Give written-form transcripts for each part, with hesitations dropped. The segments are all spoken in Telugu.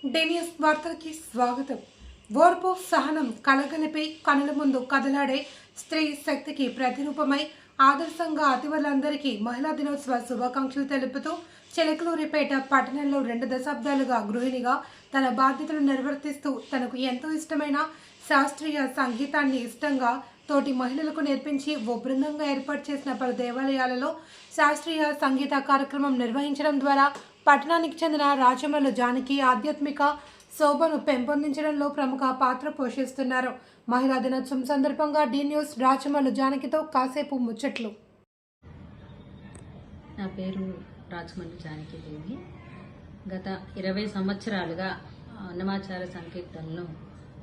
డేనియస్ వార్తలకి స్వాగతం. ఓర్పు సహనం కలగలిపి కనుల ముందు కదలాడే స్త్రీ శక్తికి ప్రతిరూపమై ఆదర్శంగా అతివలందరికీ మహిళా దినోత్సవ శుభాకాంక్షలు తెలుపుతూ చిలకలూరిపేట పట్టణంలో 2 దశాబ్దాలుగా గృహిణిగా తన బాధ్యతలు నిర్వర్తిస్తూ తనకు ఎంతో ఇష్టమైన శాస్త్రీయ సంగీతాన్ని ఇష్టంగా తోటి మహిళలకు నేర్పించి ఓ బృందంగా ఏర్పాటు చేసిన పలు దేవాలయాలలో శాస్త్రీయ సంగీత కార్యక్రమం నిర్వహించడం ద్వారా పట్టణానికి చెందిన రాచమల్లు జానకి ఆధ్యాత్మిక శోభను పెంపొందించడంలో ప్రముఖ పాత్ర పోషిస్తున్నారు. మహిళా దినోత్సవం సందర్భంగా డి న్యూస్ రాచమల్లు జానకితో కాసేపు ముచ్చట్లు. నా పేరు రాచమల్లు జానకి దేవి. గత 20 సంవత్సరాలుగా అన్నమాచార సంకీర్తనను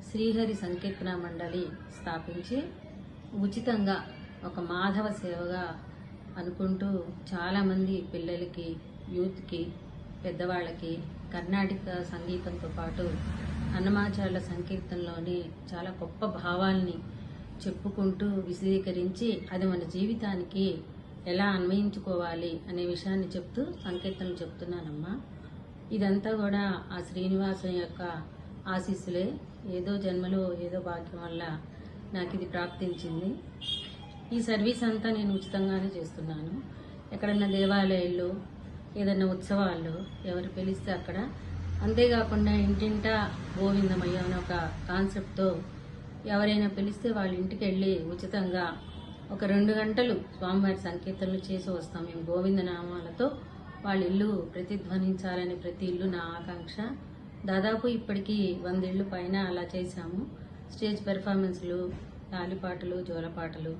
శ్రీహరి సంకీర్తన మండలి స్థాపించి ఉచితంగా ఒక మాధవ సేవగా అనుకుంటూ చాలామంది పిల్లలకి, యూత్కి, పెద్దవాళ్ళకి కర్ణాటక సంగీతంతో పాటు అన్నమాచార్యుల సంకీర్తనలోని చాలా గొప్ప భావాల్ని చెప్పుకుంటూ విశదీకరించి అది మన జీవితానికి ఎలా అన్వయించుకోవాలి అనే విషయాన్ని చెప్తూ సంకీర్తనలు చెప్తున్నానమ్మా. ఇదంతా కూడా ఆ శ్రీనివాసం యొక్క ఆశీస్సులే. ఏదో జన్మలో ఏదో భాగ్యం వల్ల నాకు ఇది ప్రాప్తించింది. ఈ సర్వీస్ అంతా నేను ఉచితంగానే చేస్తున్నాను. ఎక్కడన్నా దేవాలయాల్లో, ఏదన్నా ఉత్సవాల్లో ఎవరు పిలిస్తే అక్కడ, అంతేకాకుండా ఇంటింటా గోవిందమయ్య అనే ఒక కాన్సెప్ట్తో ఎవరైనా పిలిస్తే వాళ్ళ ఇంటికి వెళ్ళి ఉచితంగా ఒక 2 గంటలు స్వామివారి సంకీర్తనలు చేసి వస్తాం. మేము గోవింద నామాలతో వాళ్ళ ఇల్లు ప్రతిధ్వనించాలని ప్రతి ఇల్లు నా ఆకాంక్ష. దాదాపు ఇప్పటికీ 100 ఇళ్ళు పైన అలా చేశాము. స్టేజ్ పెర్ఫార్మెన్స్లు, లాలిపాటలు, జోలపాటలు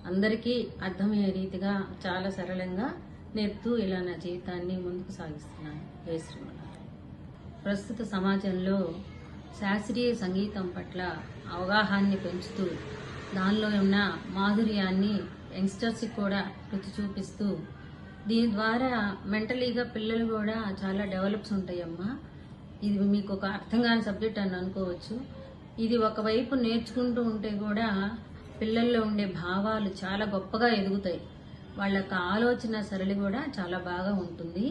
అందరికీ అర్థమయ్యే రీతిగా చాలా సరళంగా నేర్పుతూ ఇలా నా జీవితాన్ని ముందుకు సాగిస్తున్నాను. జై శ్రీమన్నారాయణ. ప్రస్తుత సమాజంలో శాస్త్రీయ సంగీతం పట్ల అవగాహనని పెంచుతూ దానిలో ఉన్న మాధుర్యాన్ని యంగ్స్టర్స్కి కూడా రుచి చూపిస్తూ దీని ద్వారా మెంటలీగా పిల్లలు కూడా చాలా డెవలప్స్ ఉంటాయమ్మా. ఇది మీకు ఒక అర్థం కాని సబ్జెక్ట్ అని అనుకోవచ్చు. ఇది ఒకవైపు నేర్చుకుంటూ ఉంటే కూడా పిల్లల్లో ఉండే భావాలు చాలా గొప్పగా ఎదుగుతాయి. వాళ్ళ యొక్క ఆలోచన సరళి కూడా చాలా బాగా ఉంటుంది.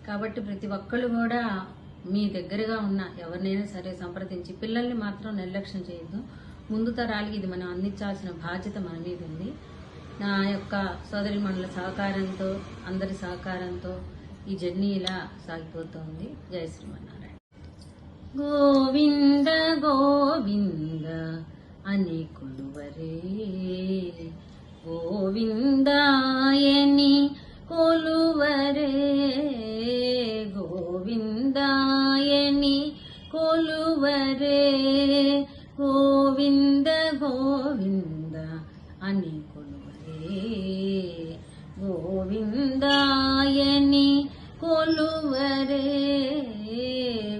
కాబట్టి ప్రతి ఒక్కళ్ళు కూడా మీ దగ్గరగా ఉన్న ఎవరినైనా సరే సంప్రదించి పిల్లల్ని మాత్రం నిర్లక్ష్యం చేయొద్దు. ముందు తరాలకి ఇది మనం అందించాల్సిన బాధ్యత మన మీద ఉంది. నా యొక్క సోదరి మండల సహకారంతో, అందరి సహకారంతో ఈ జర్నీ ఇలా సాగిపోతుంది. జై శ్రీమన్నారాయణ. గోవింద గోవింద అని కొలువరే, గోవిందాయని కొలువరే, గోవిందాయని కొలువరే, గోవింద గోవింద అని కొలువరే, గోవిందాయని కొలువరే,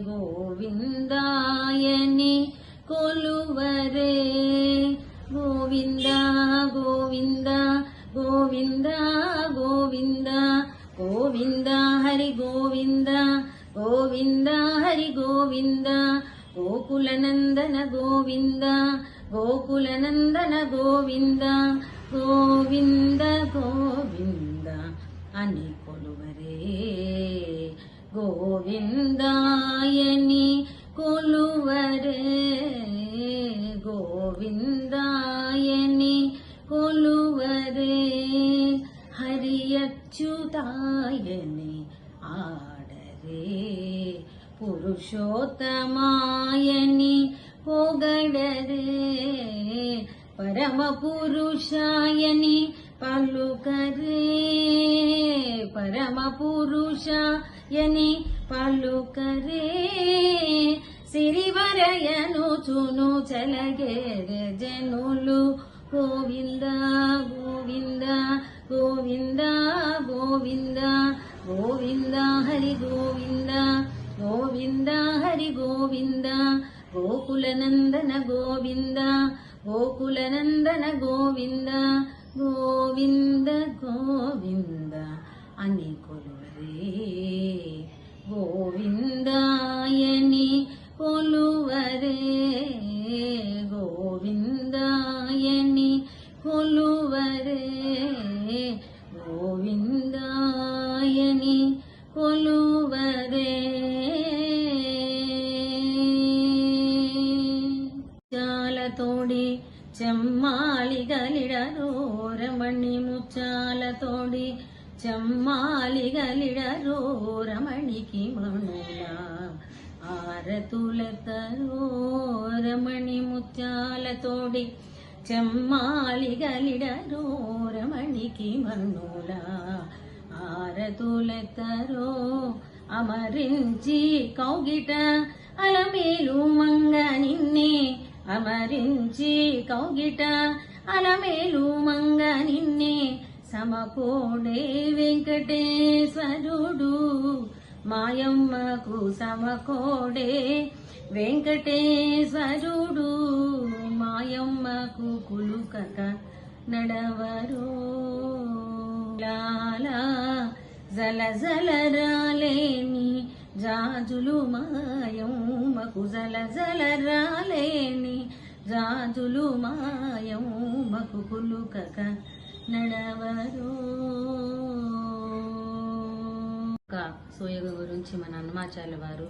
గోవిందాయని కొలువరే, గోవింద గోవింద గోవింద గోవింద గోవింద హరి గోవింద, గోవింద హరి గోవింద, గోకులనందన గోవింద, గోకులనందన గోవింద, గోవింద గోవింద అని కొలువరే, గోవిందాయని కొలువరే, గోవిందాయని కొలువరే, హరి అచ్యుతాయని ఆడరే, పురుషోత్తమాయని పొగడరే, పరమ పురుషాయని పలుకరే, పరమ పురుషాయని పలుకరే, సిరివరయను చును చలగేరే జనులు, గోవింద గోవింద గోవింద గోవింద, గోవింద హరి గోవింద, గోవింద హరి గోవింద, గోకులనందన గోవింద, గోకులనందన గోవింద, గోవింద గోవింద అని కొలువరే, గోవిందాయని కొలువరే, గోవిందాయని కొలువరే, గోవిందాయని కొలువరే. ముత్యాలతోడి చెమ్మాలి గలిడరో రమణి ముత్యాలతోడి చెమ్మాలి గలిడరో రమణికి మణుల ఆరతులెత్తరో రమణి ముత్యాలతోడి చెమ్మాలి గలిడరో రమణికి మణుల ఆరతులెత్తరో అమరించి కౌగిట అలమేలు మంగ నిన్నే అమరించి కౌగిట అలమేలు మంగ నిన్నే సమకోడే వెంకటేశ్వరుడు మాయమ్మకు సమకోడే వెంకటేశ్వరుడు మాయమ్మకు కులుకక నడవరో లాలా జల జల రాలేని జాజులు మాయమ్మకు జల జల రాలేని జాజులు మాయమ్మకు కులుకక నడవరో. సోయగ గురించి మన హనుమాచార్య వారు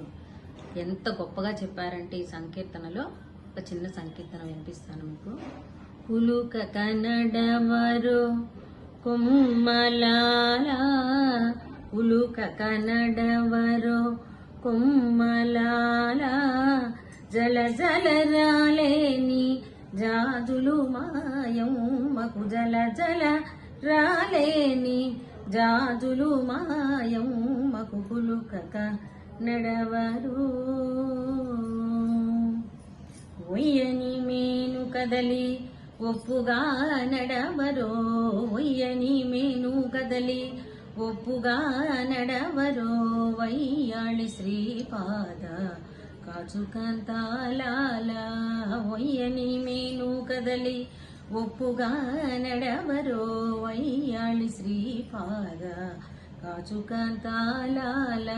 ఎంత గొప్పగా చెప్పారంటే ఈ సంకీర్తనలో ఒక చిన్న సంకీర్తన వినిపిస్తాను మీకు. కులుకక నడవరో కొమ్మలాల ఉలుకక నడవరో కొమ్మలాల జల జల రాలేని జాజులు మాయమ్మకు జల జల రాలేని జాజులు మాయమ్మకు కులుకక నడవరు. ఒయ్యని మేను కదలి ఒప్పుగా నడవరో ఒయ్యని మేను కదలి ఒప్పుగా నడవరో వయ్యాళి శ్రీపాద కాచుకంతాలాల ఒయ్యని మేను కదలి ఒప్పుగా నడవరో వయ్యాళి శ్రీపాద కాచుకంతాలాల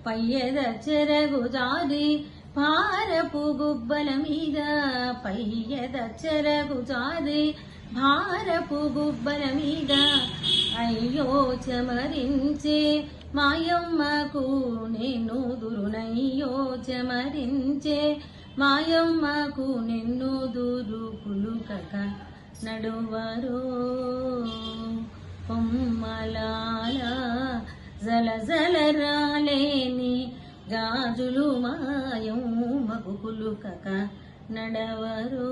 పయ్యద చెరగు జారి భారపు గుబ్బల మీద పయ్యద చెరగు జారి భారపు గుబ్బల మీద అయ్యో చమరించే మాయమ్మకు నేను దురునయ్యో చమరించే మాయమ్మకు నిన్ను దూరు కులుకక నడువరో కొమ్మలాల జల జల రాలేని జాజులు మాయమ్మకు కులుకక నడవరో.